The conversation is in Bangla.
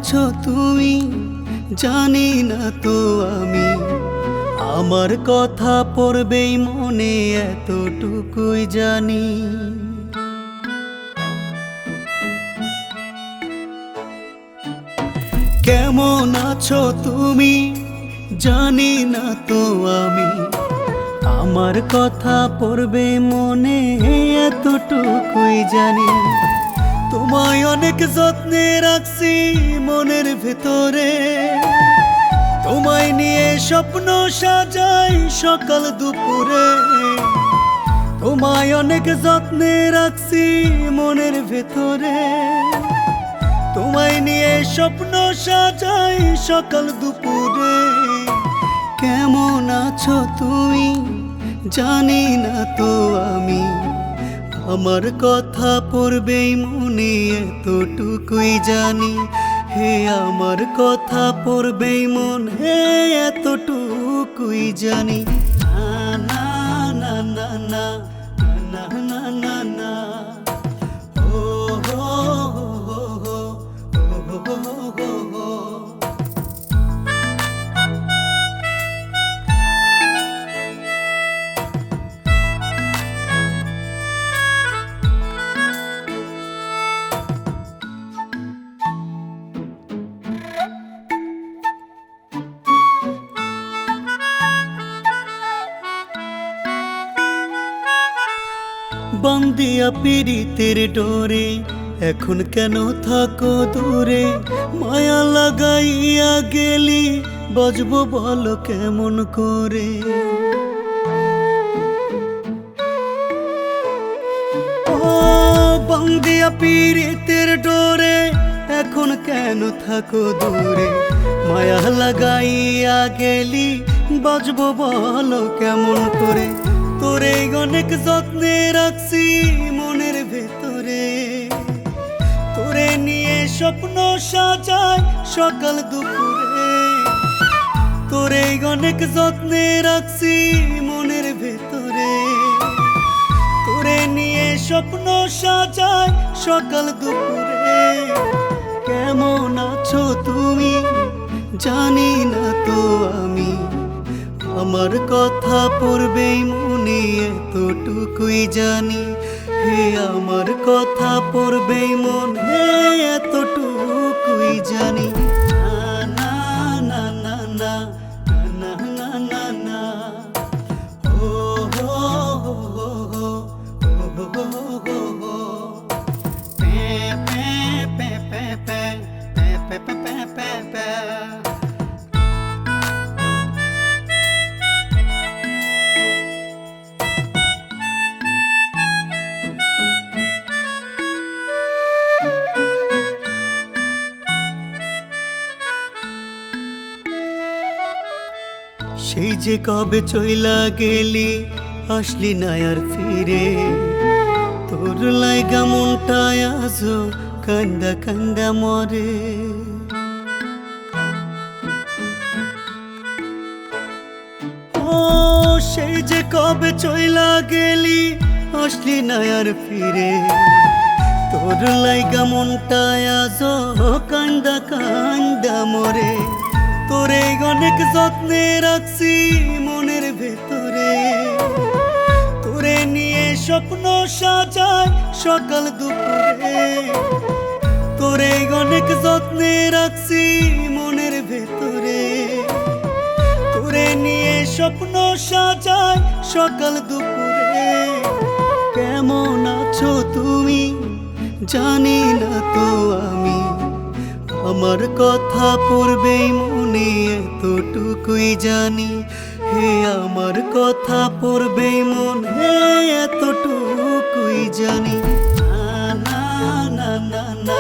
আছো তুমি জানি না তো আমি, আমার কথা পড়বেই মনে এতটুকুই জানি। কেমন আছো তুমি জানি না তো আমি, আমার কথা পড়বে মনে এতটুকুই জানি। তোমায় অনেক যত্নে রাখছি মনের ভেতরে, তোমায় নিয়ে স্বপ্ন সাজাই সকাল দুপুরে। তোমায় অনেক যত্নে রাখছি মনের ভেতরে, তোমায় নিয়ে স্বপ্ন সাজাই সকাল দুপুরে। কেমন আছো তুমি জানি না তো আমি, আমার কথা পড়বেই মনে এতটুকুই জানি। হে আমার কথা পড়বেই মনে এতটুকুই জানি। না না না না না না না না, ও হো হো হো হো হো হো হো। বান্দিয়া পীড়িতের ডোরে এখন কেন থাকো দূরে, মায়া লাগাইয়া গেলি বাজবো বলো কেমন করে। ও বান্দিয়া পীড়িতের ডোরে এখন কেন থাকো দূরে, মায়া লাগাইয়া গেলি বাজবো বলো কেমন করে। তোরে অনেক যত্নে রাখছি মনের ভেতরে, তোরে নিয়ে স্বপ্ন সাজাই সকাল দুপুরে। তোরে অনেক যত্নে রাখছি মনের ভেতরে, তোরে নিয়ে স্বপ্ন সাজাই সকাল দুপুরে। কেমন আছো তুমি জানি না তো আমি, আমার কথা পড়বেই মনে এতটুকুই জানি। হে আমার কথা পড়বেই মনে এতটুকুই জানি। না না না না না না না না, ও হো হো হো হো হো হো হো। Pay pay pay pay pay pay pay pay pay pay. সেই যে কবে চইলা গেলি আসলি না আর ফিরে, তোর লাইগা মনটা আজো কান্দা কান্দা মরে। ও সেই যে কবে চইলা গেলি আসলি না আর ফিরে, তোর লাইগা মনটা আজো কান্দা কান্দা মরে। তোরে অনেক যত্নে রাখছি মনের ভেতরে, তোরে নিয়ে স্বপ্ন সাজাই সকাল দুপুরে। তোরে অনেক যত্নে রাখছি মনের ভেতরে, তোরে নিয়ে স্বপ্ন সাজাই সকাল দুপুরে। কেমন আছো তুমি জানি না তো আমি, আমার কথা পড়বেই মনে এতটুকুই জানি। হে আমার কথা পড়বেই মনে এতটুকুই জানি। না না না না।